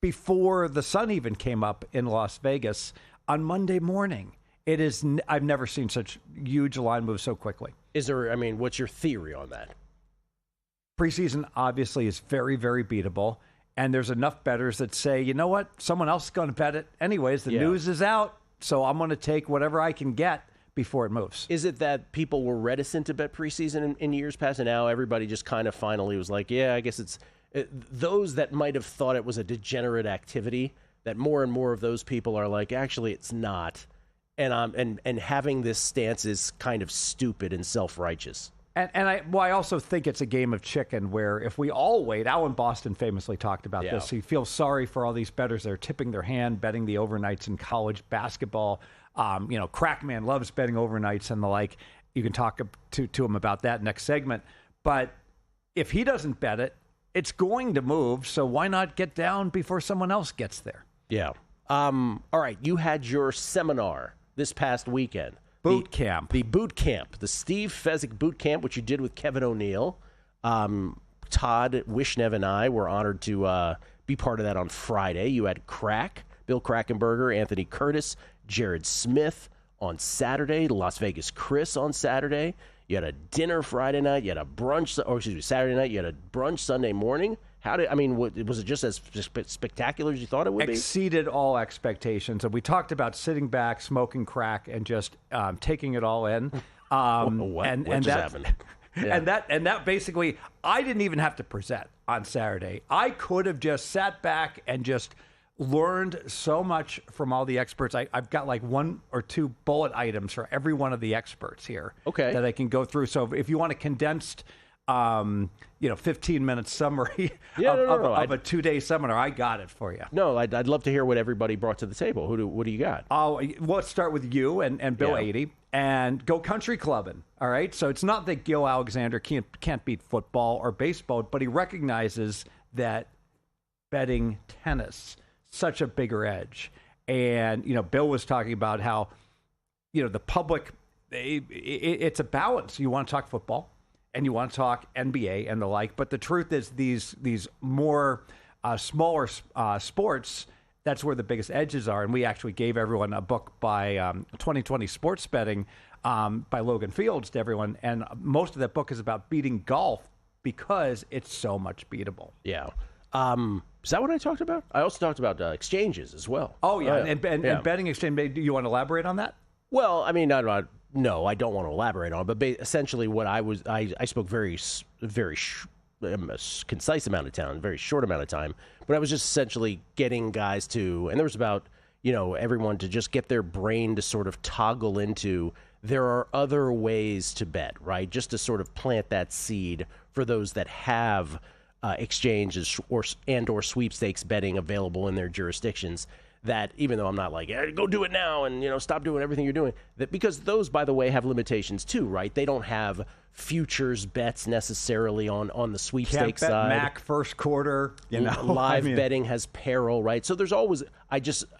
T: before the sun even came up in Las Vegas on Monday morning. I've never seen such huge line moves so quickly.
D: What's your theory on that?
T: Preseason obviously is very, very beatable. And there's enough bettors that say, you know what? Someone else is going to bet it anyways. The news is out, so I'm going to take whatever I can get before it moves.
D: Is it that people were reticent to bet preseason in years past, and now everybody just kind of finally was like, yeah, I guess it's those that might have thought it was a degenerate activity, that more and more of those people are like, actually, it's not. And having this stance is kind of stupid and self-righteous.
T: And I also think it's a game of chicken where if we all wait, Alan Boston famously talked about this. He feels sorry for all these bettors that are tipping their hand, betting the overnights in college basketball. Crackman loves betting overnights and the like. You can talk to him about that next segment. But if he doesn't bet it, it's going to move. So why not get down before someone else gets there?
D: Yeah. All right. You had your seminar this past weekend.
T: Boot camp.
D: The boot camp. The Steve Fezzik boot camp, which you did with Kevin O'Neill. Todd Wishnev and I were honored to be part of that on Friday. You had Bill Krackenberger, Anthony Curtis, Jared Smith on Saturday, Las Vegas Chris on Saturday. You had a dinner Friday night. You had a brunch, Saturday night. You had a brunch Sunday morning. Was it just as spectacular as you thought it would be?
T: Exceeded all expectations. And we talked about sitting back, smoking crack, and just taking it all in.
D: What just happened? Yeah.
T: And that basically, I didn't even have to present on Saturday. I could have just sat back and just learned so much from all the experts. I've got like 1 or 2 bullet items for every one of the experts here that I can go through. So if you want a condensed 15-minute summary of a 2-day seminar, I got it for you.
D: No, I'd love to hear what everybody brought to the table. What do you got?
T: Let's start with you and Bill 80 and go country clubbing. All right. So it's not that Gil Alexander can't beat football or baseball, but he recognizes that betting tennis such a bigger edge. And Bill was talking about how the public, it's a balance. You want to talk football and you want to talk NBA and the like, but the truth is these more smaller sports, that's where the biggest edges are. And we actually gave everyone a book by 2020 Sports Betting by Logan Fields to everyone, and most of that book is about beating golf because it's so much beatable.
D: Yeah. Is that what I talked about? I also talked about exchanges as well.
T: Oh yeah, and betting exchange. Do you want to elaborate on that?
D: Well, I mean, no, I don't want to elaborate on it, but essentially what I spoke very concise amount of time, very short amount of time, but I was just essentially getting guys to, and there was about, everyone to just get their brain to sort of toggle into, there are other ways to bet, right? Just to sort of plant that seed for those that have exchanges or sweepstakes betting available in their jurisdictions, that even though I'm not like, hey, go do it now and stop doing everything you're doing, that because those, by the way, have limitations too, right? They don't have futures bets necessarily on the sweepstakes
T: Can't bet
D: side.
T: Mac first quarter,
D: live betting has peril, right? So there's always,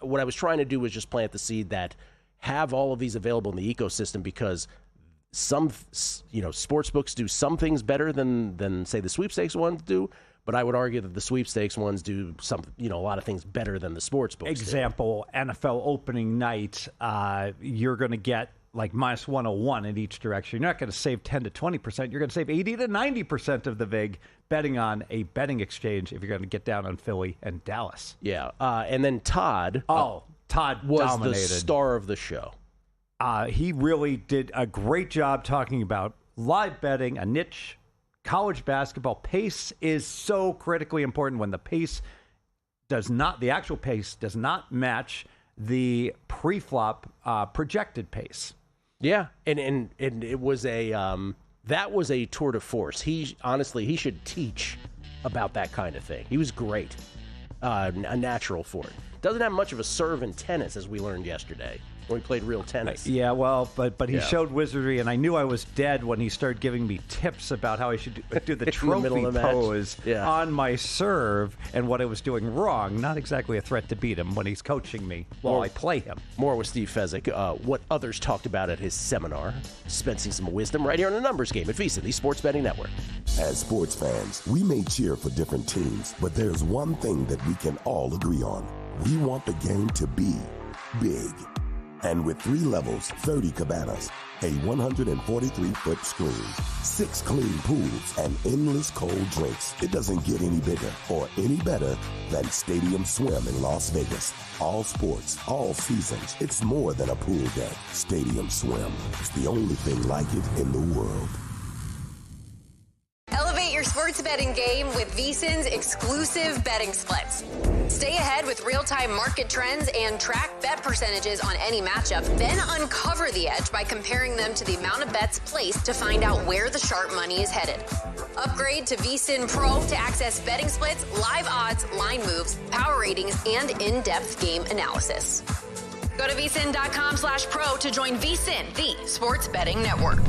D: what I was trying to do was just plant the seed that have all of these available in the ecosystem, because some sports books do some things better than say the sweepstakes ones do, but I would argue that the sweepstakes ones do a lot of things better than the sports books.
T: Example, NFL opening night, you're going to get like minus 101 in each direction. You're not going to save 10 to 20%. You're going to save 80 to 90% of the vig betting on a betting exchange if you're going to get down on Philly and Dallas.
D: Yeah. And then Todd.
T: Todd
D: was
T: dominated.
D: the star of the show.
T: He really did a great job talking about live betting, a niche, college basketball. Pace is so critically important. When the actual pace does not match the pre-flop projected pace.
D: Yeah, and it was that was a tour de force. He should teach about that kind of thing. He was great, a natural for it. Doesn't have much of a serve in tennis, as we learned yesterday when we played real tennis.
T: Yeah, well, but he showed wizardry, and I knew I was dead when he started giving me tips about how I should do the trophy pose on my serve and what I was doing wrong. Not exactly a threat to beat him when he's coaching me while I play him.
D: More with Steve Fezzik, what others talked about at his seminar, dispensing some wisdom right here on the Numbers Game at VSiN, the Sports Betting Network.
U: As sports fans, we may cheer for different teams, but there's one thing that we can all agree on. We want the game to be big. And with 3 levels, 30 cabanas, a 143-foot screen, 6 clean pools, and endless cold drinks, it doesn't get any bigger or any better than Stadium Swim in Las Vegas. All sports, all seasons. It's more than a pool deck. Stadium Swim. It's the only thing like it in the world.
V: Elevate your sports betting game with VSiN's exclusive betting splits. Stay ahead with real-time market trends and track bet percentages on any matchup, then uncover the edge by comparing them to the amount of bets placed to find out where the sharp money is headed. Upgrade to VSiN Pro to access betting splits, live odds, line moves, power ratings, and in-depth game analysis. Go to vsin.com/pro to join VSiN, the sports betting network.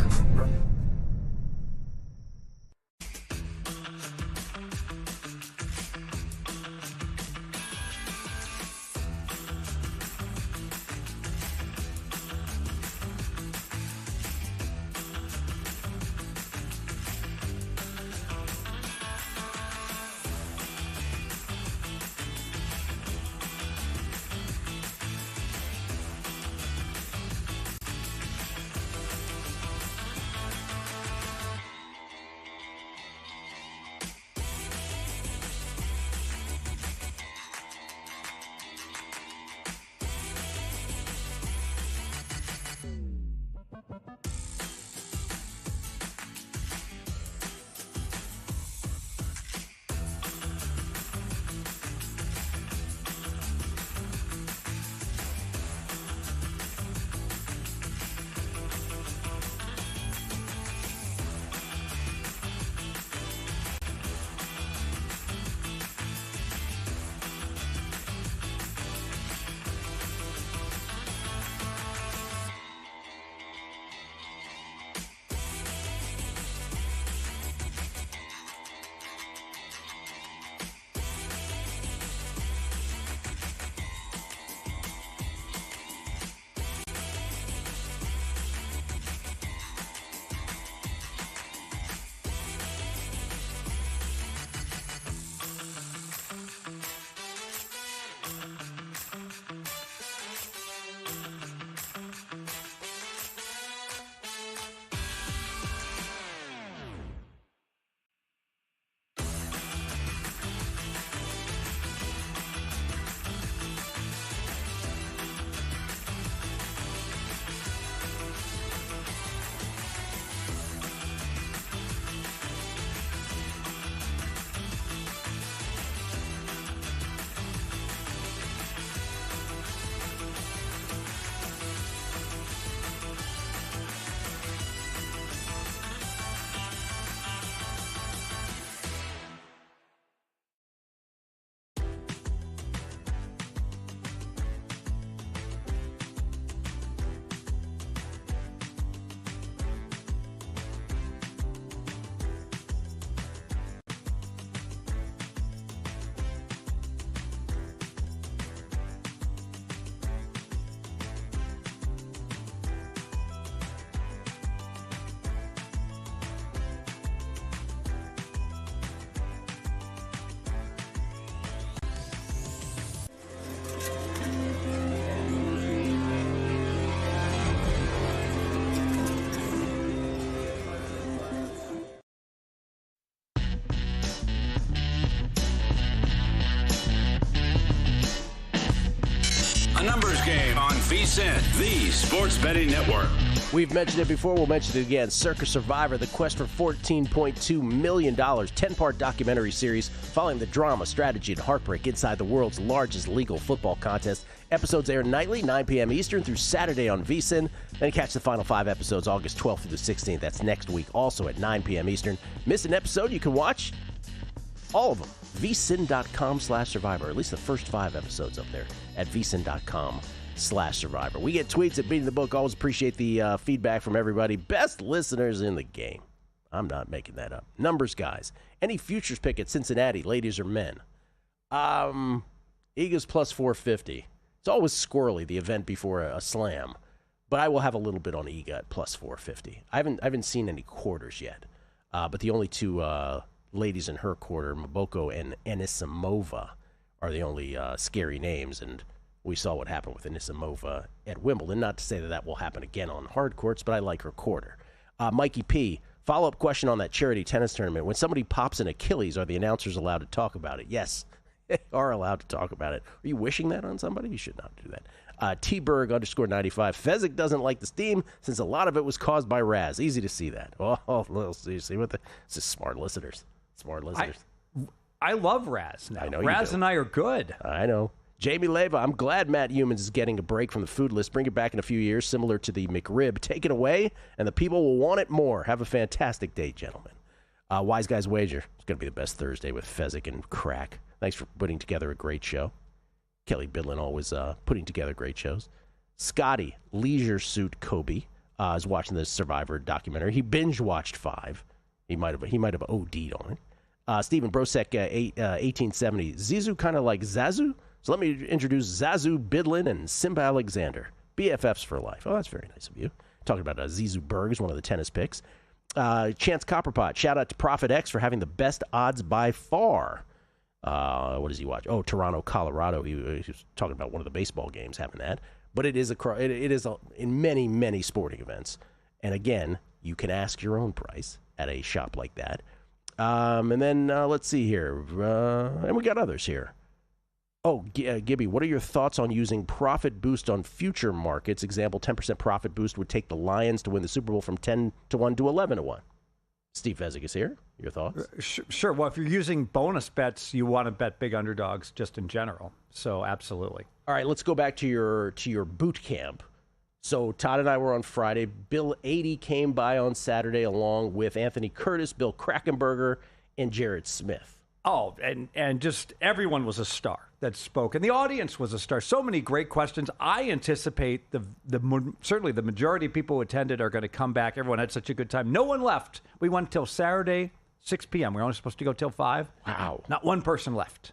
A: The Numbers Game on VSiN, the Sports Betting Network.
D: We've mentioned it before. We'll mention it again. Circa Survivor, the quest for $14.2 million. 10-part documentary series following the drama, strategy, and heartbreak inside the world's largest legal football contest. Episodes air nightly, 9 p.m. Eastern through Saturday on VSiN. Then catch the final 5 episodes August 12th through the 16th. That's next week, also at 9 p.m. Eastern. Miss an episode, you can watch all of them. VSiN.com/Survivor. At least the first 5 episodes up there at VSiN.com/Survivor. We get tweets at Beating the Book. Always appreciate the feedback from everybody. Best listeners in the game. I'm not making that up. Numbers, guys. Any futures pick at Cincinnati, ladies or men? Eagles plus 450. It's always squirrely, the event before a slam. But I will have a little bit on Ega at plus 450. I haven't seen any quarters yet. But the only two ladies in her quarter, Mboko and Anisimova, are the only scary names, and we saw what happened with Anisimova at Wimbledon. Not to say that will happen again on hard courts, but I like her quarter. Mikey P., follow-up question on that charity tennis tournament. When somebody pops an Achilles, are the announcers allowed to talk about it? Yes, they are allowed to talk about it. Are you wishing that on somebody? You should not do that. T-Berg_95. Fezzik doesn't like the steam since a lot of it was caused by Raz. Easy to see that. Oh, you see what it's just smart listeners. Smart listeners.
T: I love Raz now.
D: I know
T: Raz and I are good.
D: I know. Jamie Leva, I'm glad Matt Humans is getting a break from the food list. Bring it back in a few years, similar to the McRib. Take it away, and the people will want it more. Have a fantastic day, gentlemen. Wise Guys Wager. It's going to be the best Thursday with Fezzik and Crack. Thanks for putting together a great show. Kelly Bidlin always putting together great shows. Scotty, Leisure Suit Kobe, is watching the Survivor documentary. He binge-watched 5. He might have OD'd on it. Stephen Brosek, 1870. Zizou kind of like Zazu? So let me introduce Zazu Bidlin and Simba Alexander. BFFs for life. Oh, that's very nice of you. Talking about Zizou Berg is one of the tennis picks. Chance Copperpot. Shout out to Prophet X for having the best odds by far. What does he watch? Oh, Toronto, Colorado. He was talking about one of the baseball games having that. But it is in many, many sporting events. And again, you can ask your own price at a shop like that. And then let's see here. And we got others here. Oh, Gibby, what are your thoughts on using profit boost on future markets? Example, 10% profit boost would take the Lions to win the Super Bowl from 10-1 to 11-1. Steve Fezzik is here. Your thoughts?
T: Sure. Well, if you're using bonus bets, you want to bet big underdogs just in general. So absolutely.
D: All right, let's go back to your boot camp. So Todd and I were on Friday. Bill 80 came by on Saturday along with Anthony Curtis, Bill Krackenberger, and Jared Smith.
T: Oh, and just everyone was a star that spoke, and the audience was a star. So many great questions. I anticipate certainly the majority of people who attended are going to come back. Everyone had such a good time. No one left. We went till Saturday, 6 p.m. We were only supposed to go till 5.
D: Wow.
T: Not one person left.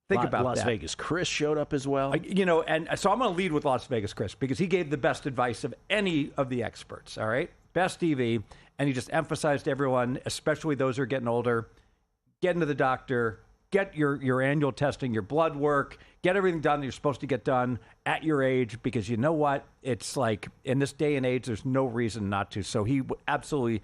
T: Think about
D: Las
T: that.
D: Vegas Chris showed up as well.
T: And so I'm going to lead with Las Vegas Chris because he gave the best advice of any of the experts, all right? Best EV, and he just emphasized to everyone, especially those who are getting older, get into the doctor, get your annual testing, your blood work, get everything done that you're supposed to get done at your age, because you know what? It's like in this day and age, there's no reason not to. So he absolutely,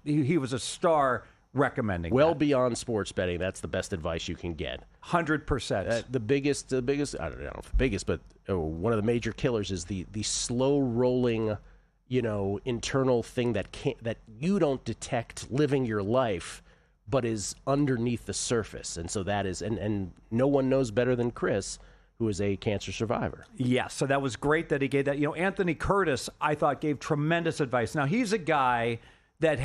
T: he was a star recommending that.
D: Beyond sports betting, that's the best advice you can get.
T: 100%.
D: The biggest, I don't know if the biggest, but one of the major killers is the slow rolling, internal thing that you don't detect living your life, but is underneath the surface. And so that is, and no one knows better than Chris, who is a cancer survivor.
T: Yeah, so that was great that he gave that. Anthony Curtis, I thought, gave tremendous advice. Now, he's a guy that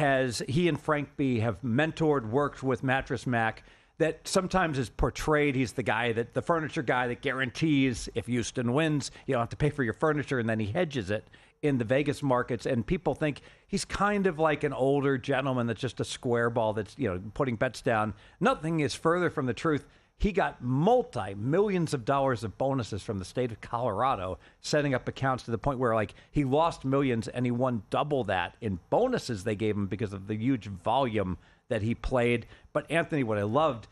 T: he and Frank B have mentored, worked with Mattress Mac, that sometimes is portrayed. He's the furniture guy that guarantees if Houston wins, you don't have to pay for your furniture, and then he hedges it in the Vegas markets, and people think he's kind of like an older gentleman that's just a square ball that's, putting bets down. Nothing is further from the truth. He got multi-millions of dollars of bonuses from the state of Colorado, setting up accounts to the point where, he lost millions and he won double that in bonuses they gave him because of the huge volume that he played. But Anthony, what I loved,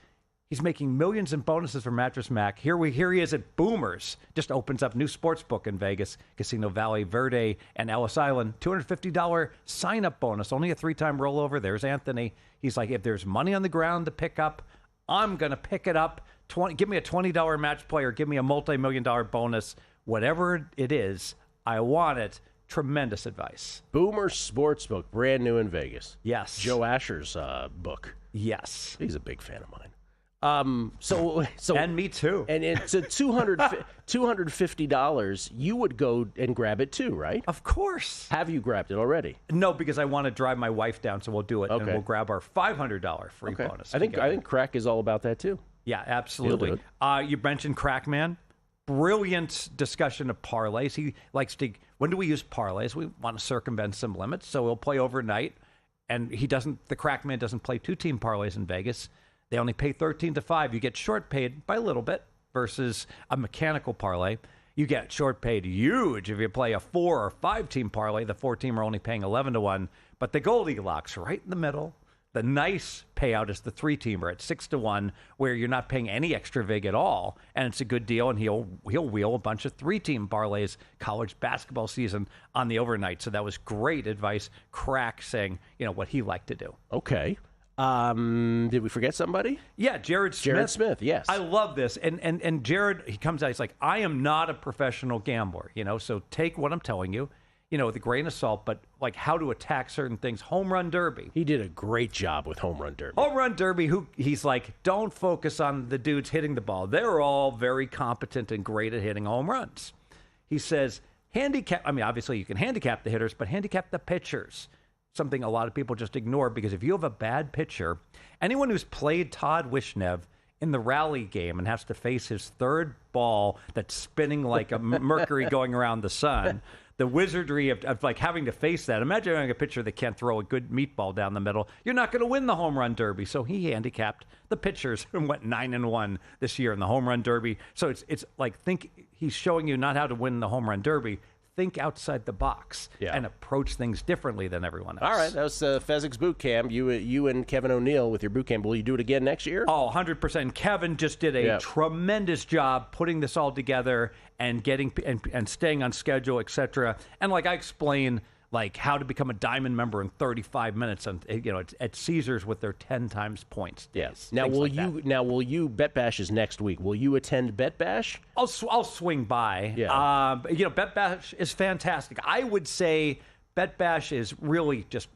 T: he's making millions in bonuses for Mattress Mac. Here he is at Boomers. Just opens up new sports book in Vegas, Casino Valley, Verde, and Ellis Island. $250 sign-up bonus. Only a 3-time rollover. There's Anthony. He's like, if there's money on the ground to pick up, I'm going to pick it up. Give me a $20 match play or give me a multi-million-dollar bonus. whatever it is, I want it. Tremendous advice.
D: Boomer Sportsbook, brand new in Vegas.
T: Yes.
D: Joe Asher's book.
T: Yes.
D: He's a big fan of mine. So
T: and me too.
D: And it's a $250. You would go and grab it too, right?
T: Of course.
D: Have you grabbed it already?
T: No, because I want to drive my wife down, so we'll do it, and we'll grab our $500 free bonus.
D: I think Crack is all about that too.
T: Yeah, absolutely. You mentioned Crackman. Brilliant discussion of parlays. He likes to. When do we use parlays? We want to circumvent some limits, so we'll play overnight. And he doesn't. The Crackman doesn't play 2-team parlays in Vegas. They only pay 13-5. You get short paid by a little bit versus a mechanical parlay. You get short paid huge if you play a 4 or 5-team parlay. The 4-team are only paying 11-1. But the Goldilocks right in the middle. The nice payout is the 3-teamer at 6-1, where you're not paying any extra vig at all, and it's a good deal. And he'll wheel a bunch of 3-team parlays college basketball season on the overnight. So that was great advice. Crack saying what he liked to do.
D: Okay. Did we forget somebody?
T: Yeah, Jared Smith.
D: Jared Smith, yes.
T: I love this. And Jared, he comes out, he's like, I am not a professional gambler, so take what I'm telling you, with a grain of salt, but like how to attack certain things. Home Run Derby.
D: He did a great job with Home Run Derby.
T: Home Run Derby, he's like, don't focus on the dudes hitting the ball. They're all very competent and great at hitting home runs. He says, obviously you can handicap the hitters, but handicap the pitchers. Something a lot of people just ignore, because if you have a bad pitcher, anyone who's played Todd Wishnev in the rally game and has to face his third ball that's spinning like a Mercury going around the sun, the wizardry of like having to face that. Imagine having a pitcher that can't throw a good meatball down the middle. You're not going to win the Home Run Derby. So he handicapped the pitchers and went 9-1 this year in the Home Run Derby. So it's like, he's showing you not how to win the Home Run Derby. Think outside the box and approach things differently than everyone else.
D: All right, that was Fezzik's boot camp. You and Kevin O'Neill with your boot camp. Will you do it again next year?
T: Oh, 100%. Kevin just did a tremendous job putting this all together and getting and staying on schedule, etc. And like I explain, like how to become a Diamond member in 35 minutes, and at Caesars with their 10 times points.
D: Yes. Now will you Bet Bash is next week? Will you attend Bet Bash?
T: I'll swing by.
D: Yeah.
T: Bet Bash is fantastic. I would say Bet Bash is really just.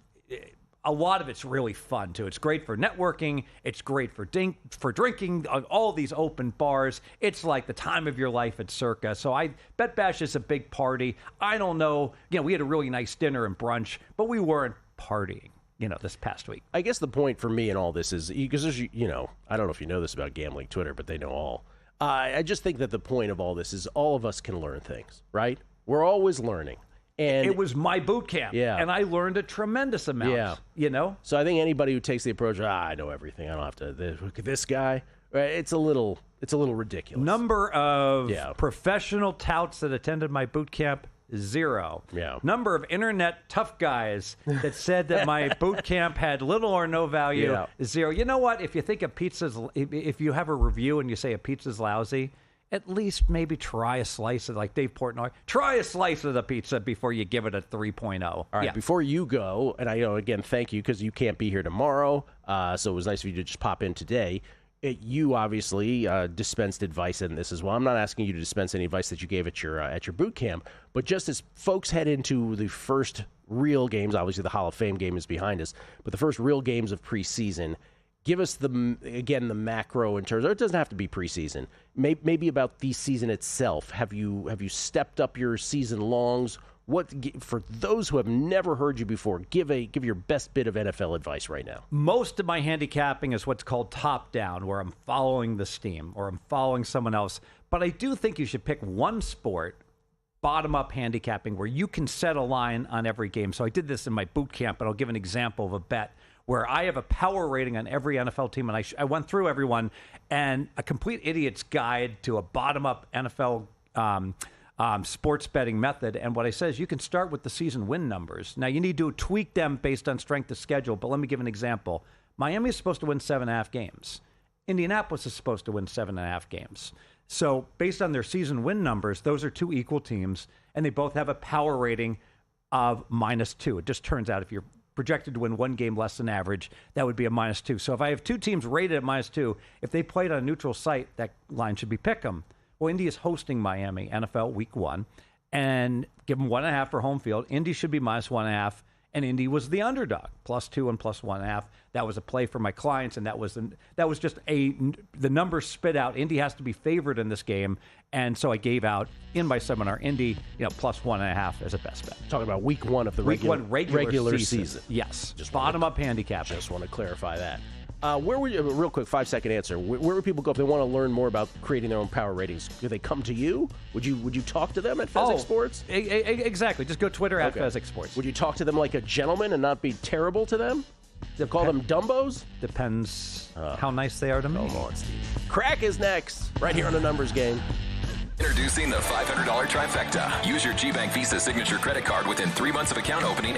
T: A lot of it's really fun, too. It's great for networking. It's great for drinking. All these open bars. It's like the time of your life at Circa. So Bet Bash is a big party. I don't know. We had a really nice dinner and brunch, but we weren't partying, this past week.
D: I guess the point for me in all this is, because there's, I don't know if you know this about gambling Twitter, but they know all. I just think that the point of all this is all of us can learn things, right? We're always learning. And
T: it was my boot camp, and I learned a tremendous amount,
D: So I think anybody who takes the approach, I know everything, I don't have to, look at this guy, right? It's a little ridiculous.
T: Number of professional touts that attended my boot camp, 0.
D: Yeah.
T: Number of internet tough guys that said that my boot camp had little or no value, 0. You know what? If you think if you have a review and you say a pizza's lousy, at least maybe try a slice of, like Dave Portnoy, try a slice of the pizza before you give it a 3.0.
D: All right, before you go, and again, thank you, because you can't be here tomorrow, so it was nice of you to just pop in today. You obviously dispensed advice in this as well. I'm not asking you to dispense any advice that you gave at your boot camp, but just as folks head into the first real games, obviously the Hall of Fame game is behind us, but the first real games of preseason, give us the macro in terms of, it doesn't have to be preseason, maybe about the season itself. Have you stepped up your season longs? For those who have never heard you before, give your best bit of NFL advice right now.
T: Most of my handicapping is what's called top down, where I'm following the steam or I'm following someone else. But I do think you should pick one sport, bottom up handicapping, where you can set a line on every game. So I did this in my boot camp, but I'll give an example of a bet where I have a power rating on every NFL team, and I went through everyone, and a complete idiot's guide to a bottom-up NFL sports betting method. And what I said is you can start with the season win numbers. Now, you need to tweak them based on strength of schedule, but let me give an example. Miami is supposed to win 7.5 games. Indianapolis is supposed to win 7.5 games. So based on their season win numbers, those are two equal teams, and they both have a power rating of -2. It just turns out if you're projected to win one game less than average, that would be a -2. So if I have two teams rated at -2, if they played on a neutral site, that line should be pick 'em. Well, Indy is hosting Miami, NFL Week 1, and give them 1.5 for home field. Indy should be minus 1.5, and Indy was the underdog, +2 and +1.5. That was a play for my clients, and that was just the numbers spit out. Indy has to be favored in this game, and so I gave out in my seminar Indy, +1.5 as a best bet.
D: Talking about week 1 of the
T: regular
D: season.
T: Yes, just bottom-up handicap.
D: Just want to clarify that. Where would you, real quick, 5-second answer? Where would people go if they want to learn more about creating their own power ratings? Do they come to you? Would you talk to them at Fezzik Sports?
T: Exactly. Just go Twitter at Fezzik Sports.
D: Would you talk to them like a gentleman and not be terrible to them? Call them Dumbos?
T: Depends how nice they are to me.
D: Come on, Steve. Crack is next, right here on the Numbers Game.
P: Introducing the $500 trifecta. Use your GBank Visa signature credit card within 3 months of account opening